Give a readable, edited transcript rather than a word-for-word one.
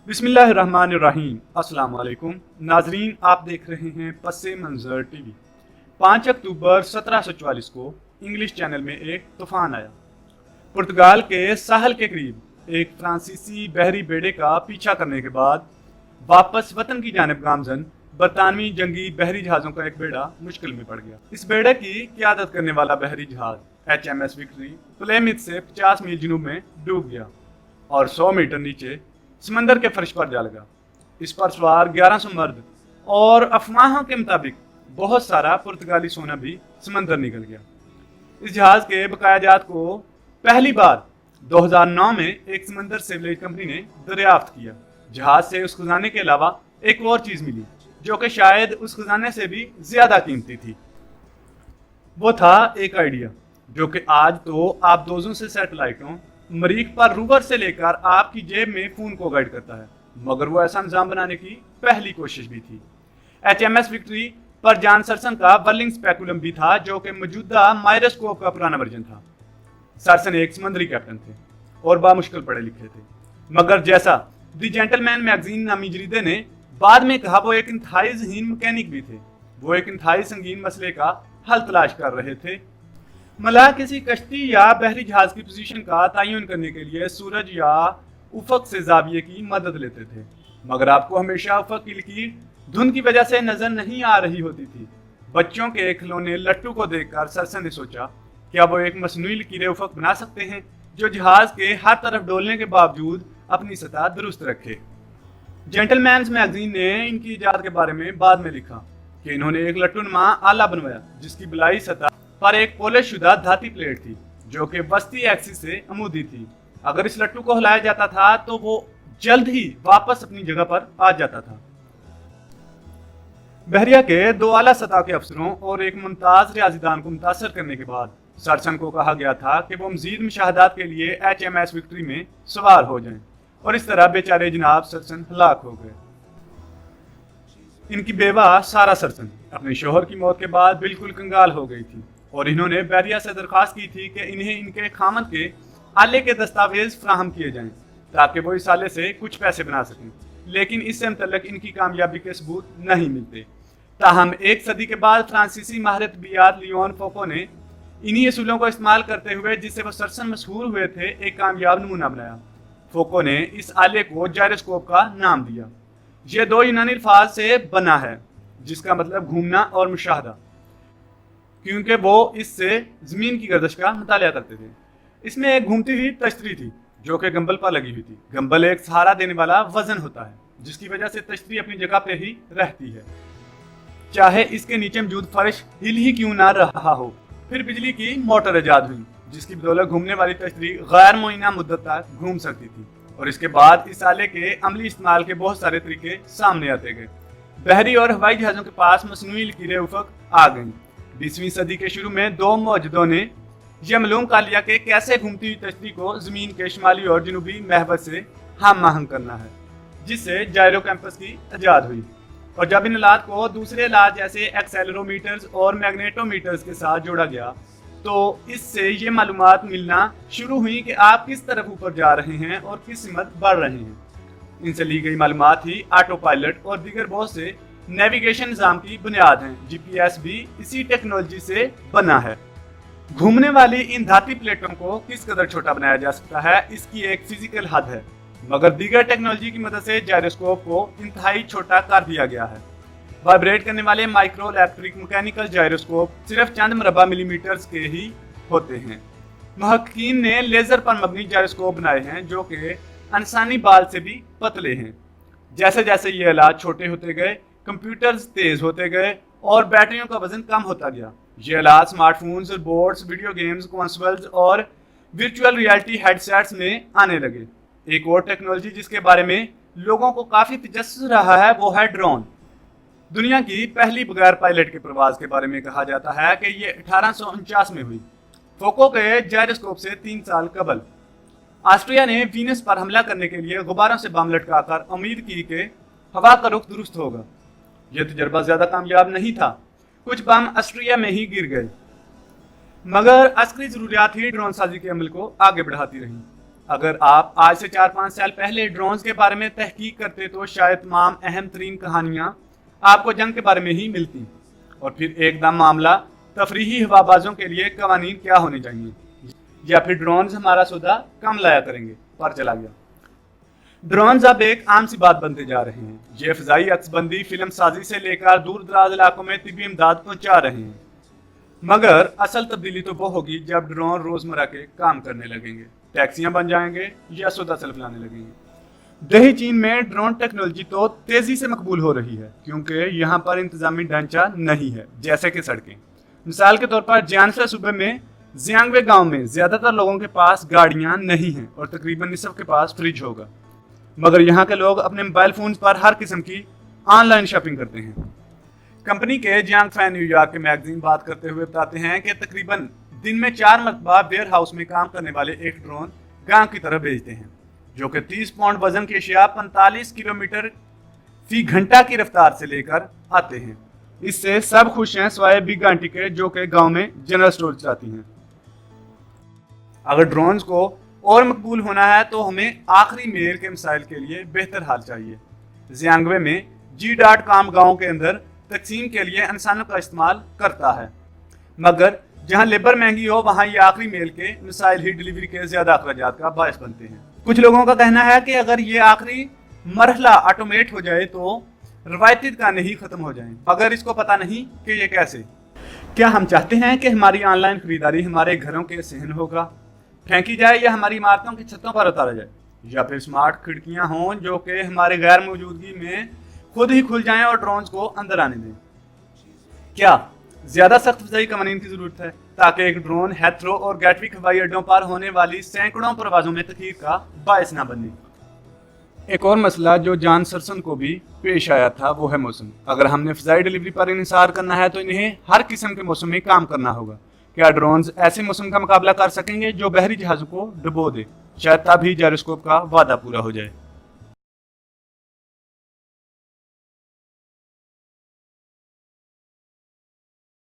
بسم اللہ الرحمن الرحیم۔ السلام علیکم ناظرین، آپ دیکھ رہے ہیں پس منظر ٹی وی۔ 5 اکتوبر 1744 کو انگلش چینل میں ایک طوفان آیا۔ پرتگال کے ساحل کے قریب ایک فرانسیسی بحری بیڑے کا پیچھا کرنے کے بعد واپس وطن کی جانب گامزن برطانوی جنگی بحری جہازوں کا ایک بیڑا مشکل میں پڑ گیا۔ اس بیڑے کی قیادت کرنے والا بحری جہاز HMS وکٹری پلیمتھ سے 50 میل جنوب میں ڈوب گیا اور 100 میٹر نیچے سمندر کے فرش پر جا لگا۔ اس پر سوار 1100 مرد اور افواہوں کے مطابق بہت سارا پرتگالی سونا بھی سمندر نکل گیا۔ اس جہاز کے بقایا جات کو پہلی بار 2009 میں ایک سمندر سیولیج کمپنی نے دریافت کیا۔ جہاز سے اس خزانے کے علاوہ ایک اور چیز ملی جو کہ شاید اس خزانے سے بھی زیادہ قیمتی تھی۔ وہ تھا ایک آئیڈیا جو کہ آج تو آپ دوزوں سے سیٹلائٹوں، مریخ پر روور سے لے کر آپ کی جیب میں فون کو گائیڈ کرتا ہے، مگر وہ ایسا نظام بنانے کی پہلی کوشش بھی تھی۔ HMS وکٹری پر جان سرسن کا ورلنگ سپیکولم بھی تھا جو کہ موجودہ مائرسکوپ کا پرانا ورژن تھا۔ سرسن ایک سمندری کیپٹن تھے اور بامشکل پڑھے لکھے تھے، مگر جیسا دی جینٹل مین میگزین نامی جریدے نے بعد میں کہا، وہ ایک انتہائی ذہین مکینک بھی تھے۔ وہ ایک انتہائی سنگین مسئلے کا حل تلاش کر رہے تھے۔ ملاح کسی کشتی یا بحری جہاز کی پوزیشن کا تعین کرنے کے لیے سورج یا افق سے زاویے کی مدد لیتے تھے، مگر آپ کو ہمیشہ افق کی لکیر دھند کی وجہ سے نظر نہیں آ رہی ہوتی تھی۔ بچوں کے کھلونے لٹو کو دیکھ کر سرسن نے سوچا، کیا وہ ایک مصنوعی لکیر افق بنا سکتے ہیں جو جہاز کے ہر طرف ڈولنے کے باوجود اپنی سطح درست رکھے؟ جینٹل مینز میگزین نے ان کی ایجاد کے بارے میں بعد میں لکھا کہ انہوں نے ایک لٹو نما آلہ بنوایا جس کی بلائی سطح پر ایک پولش شدہ دھاتی پلیٹ تھی جو کہ وسطی ایکسس سے عمودی تھی۔ اگر اس لٹو کو ہلایا جاتا تھا تو وہ جلد ہی واپس اپنی جگہ پر آ جاتا تھا۔ بحریہ کے 2 اعلیٰ سطح کے افسروں اور ایک ممتاز ریاضی دان کو متاثر کرنے کے بعد سرسن کو کہا گیا تھا کہ وہ مزید مشاہدات کے لیے HMS وکٹری میں سوار ہو جائیں، اور اس طرح بیچارے جناب سرسن ہلاک ہو گئے۔ ان کی بیوہ سارا سرسن اپنے شوہر کی موت کے بعد بالکل کنگال ہو گئی تھی، اور انہوں نے بحریہ سے درخواست کی تھی کہ انہیں ان کے خامند کے آلے کے دستاویز فراہم کیے جائیں تاکہ وہ اس آلے سے کچھ پیسے بنا سکیں، لیکن اس سے متعلق ان کی کامیابی کے ثبوت نہیں ملتے۔ تاہم 1 صدی کے بعد فرانسیسی ماہر طبیعیات لیون فوکو نے انہی اصولوں کو استعمال کرتے ہوئے جس سے وہ سرسن مشہور ہوئے تھے ایک کامیاب نمونہ بنایا۔ فوکو نے اس آلے کو جائروسکوپ کا نام دیا۔ یہ 2 یونانی الفاظ سے بنا ہے جس کا مطلب گھومنا اور مشاہدہ، کیونکہ وہ اس سے زمین کی گردش کا مطالعہ کرتے تھے۔ اس میں ایک گھومتی ہوئی تشتری تھی جو کہ گمبل پر لگی ہوئی تھی۔ گمبل ایک سہارا دینے والا وزن ہوتا ہے جس کی وجہ سے تشتری اپنی جگہ پہ ہی رہتی ہے، چاہے اس کے نیچے موجود فرش ہل ہی کیوں نہ رہا ہو۔ پھر بجلی کی موٹر ایجاد ہوئی جس کی بدولت گھومنے والی تشتری غیر معینہ مدت تک گھوم سکتی تھی، اور اس کے بعد اس آلے کے عملی استعمال کے بہت سارے طریقے سامنے آتے گئے۔ بحری اور ہوائی جہازوں کے پاس مصنوعی لکیریں افق آ گئیں۔ 20ویں صدی کے شروع میں 2 موجدوں نے یہ معلوم کر لیا کہ کیسے گھومتی ہوئی تشتری کو زمین کے شمالی اور جنوبی محور سے ہم آہنگ کرنا ہے، جس سے جائرو کیمپس کی ایجاد ہوئی۔ اور جب ان آلات کو دوسرے آلات جیسے ایکسیلرومیٹرز اور میگنیٹومیٹرز کے ساتھ جوڑا گیا تو اس سے یہ معلومات ملنا شروع ہوئی کہ آپ کس طرف اوپر جا رہے ہیں اور کس سمت بڑھ رہے ہیں۔ ان سے لی گئی معلومات ہی آٹو پائلٹ اور دیگر بہت سے نیویگیشن نظام کی بنیاد ہیں۔ GPS بھی اسی ٹیکنالوجی سے بنا ہے۔ گھومنے والی ان دھاتی پلیٹوں کو کس قدر چھوٹا بنایا جا سکتا ہے اس کی ایک فزیکل حد ہے، مگر دیگر ٹیکنالوجی کی مدد سے جائروسکوپ کو انتہائی چھوٹا کر دیا گیا ہے۔ وائبریٹ کرنے والے مائکرو الیکٹرک میکینیکل جائروسکوپ صرف چند مربع ملی میٹرز کے ہی ہوتے ہیں۔ محققین نے لیزر پر مبنی جائروسکوپ بنائے ہیں جو کہ انسانی بال سے بھی پتلے ہیں۔ جیسے جیسے یہ آلات چھوٹے ہوتے گئے، کمپیوٹرز تیز ہوتے گئے اور بیٹریوں کا وزن کم ہوتا گیا۔ یہ آلات smart phones, boards, video games, consoles اور ورچوئل ریالٹی ہیڈ سیٹس میں آنے لگے۔ ایک اور ٹیکنالوجی جس کے بارے میں لوگوں کو کافی تجسس رہا ہے وہ ہے ڈرون۔ دنیا کی پہلی بغیر پائلٹ کے پرواز کے بارے میں کہا جاتا ہے کہ یہ 1849 میں ہوئی، فوکو کے جائروسکوپ سے 3 سال قبل۔ آسٹریا نے وینس پر حملہ کرنے کے لیے غباروں سے بم لٹکا کر امید کی کہ ہوا کا رخ درست ہوگا۔ یہ تجربہ زیادہ کامیاب نہیں تھا، کچھ بم آسٹریا میں ہی گر گئے، مگر عسکری ضروریات ہی ڈرون سازی کے عمل کو آگے بڑھاتی رہیں۔ اگر آپ آج سے 4-5 سال پہلے ڈرونز کے بارے میں تحقیق کرتے تو شاید تمام اہم ترین کہانیاں آپ کو جنگ کے بارے میں ہی ملتی، اور پھر ایک دم معاملہ تفریحی ہوابازوں کے لیے قوانین کیا ہونے چاہیے، یا پھر ڈرونز ہمارا سودا کم لایا کریں گے پر چلا گیا۔ ڈرونز اب ایک عام سی بات بنتے جا رہے ہیں۔ یہ فضائی عکس بندی، فلم سازی سے لے کر دور دراز علاقوں میں طبی امداد پہنچا رہے ہیں، مگر اصل تبدیلی تو وہ ہوگی جب ڈرون روزمرہ کے کام کرنے لگیں گے، ٹیکسیاں بن جائیں گے یا سودا سلف لانے لگیں گے۔ دیہی چین میں ڈرون ٹیکنالوجی تو تیزی سے مقبول ہو رہی ہے کیونکہ یہاں پر انتظامی ڈھانچہ نہیں ہے، جیسے کہ سڑکیں۔ مثال کے طور پر جیانسا صوبے میں زیانگوے گاؤں میں زیادہ تر لوگوں کے پاس گاڑیاں نہیں ہیں اور تقریباً نصف کے پاس فریج ہوگا، مگر یہاں کے لوگ اپنے موبائل فونز پر ہر قسم کی آن لائن شاپنگ کرتے ہیں۔ کمپنی کے جیانگ فین نیو یارک کے میگزین بات کرتے ہوئے بتاتے ہیں کہ تقریباً دن میں 4 مرتبہ ویئر ہاؤس میں کام کرنے والے ایک ڈرون گاؤں کی طرف بھیجتے ہیں، جو کہ 30 پاؤنڈ وزن کی اشیاء 45 کلومیٹر فی گھنٹہ کی رفتار سے لے کر آتے ہیں۔ اس سے سب خوش ہیں سوائے بگ آنٹی کے، جو کہ گاؤں میں جنرل سٹور چلاتی ہیں۔ اگر ڈرونز کو اور مقبول ہونا ہے تو ہمیں آخری میل کے مسائل کے لیے بہتر حال چاہیے۔ زیانگوے میں G.com گاؤں کے اندر تقسیم کے لیے انسانوں کا استعمال کرتا ہے، مگر جہاں لیبر مہنگی ہو وہاں یہ آخری میل کے مسائل ہی ڈیلیوری کے زیادہ اخراجات کا باعث بنتے ہیں۔ کچھ لوگوں کا کہنا ہے کہ اگر یہ آخری مرحلہ آٹومیٹ ہو جائے تو روایتی دکانیں ہی ختم ہو جائیں، مگر اس کو پتہ نہیں کہ یہ کیسے۔ کیا ہم چاہتے ہیں کہ ہماری آن لائن خریداری ہمارے گھروں کے صحن ہوگا پھینکی جائے یا ہماری عمارتوں کی چھتوں پر اتارا جائے، یا پھر اسمارٹ کھڑکیاں ہوں جو کہ ہمارے غیر موجودگی میں خود ہی کھل جائیں اور ڈرونز کو اندر آنے دیں؟ کیا زیادہ سخت فضائی قوانین کی ضرورت ہے تاکہ ایک ڈرون ہیتھرو اور گیٹوک ہوائی اڈوں پر ہونے والی سینکڑوں پروازوں میں تاخیر کا باعث نہ بنے؟ ایک اور مسئلہ جو جان سرسن کو بھی پیش آیا تھا وہ ہے موسم۔ اگر ہم نے فضائی ڈیلیوری پر انحصار کرنا ہے تو انہیں ہر قسم کے موسم میں کام کرنا ہوگا۔ کیا ڈرونز ایسے موسم کا مقابلہ کر سکیں گے جو بحری جہازوں کو ڈبو دے؟ شاید تب ہی جائروسکوپ کا وعدہ پورا ہو جائے۔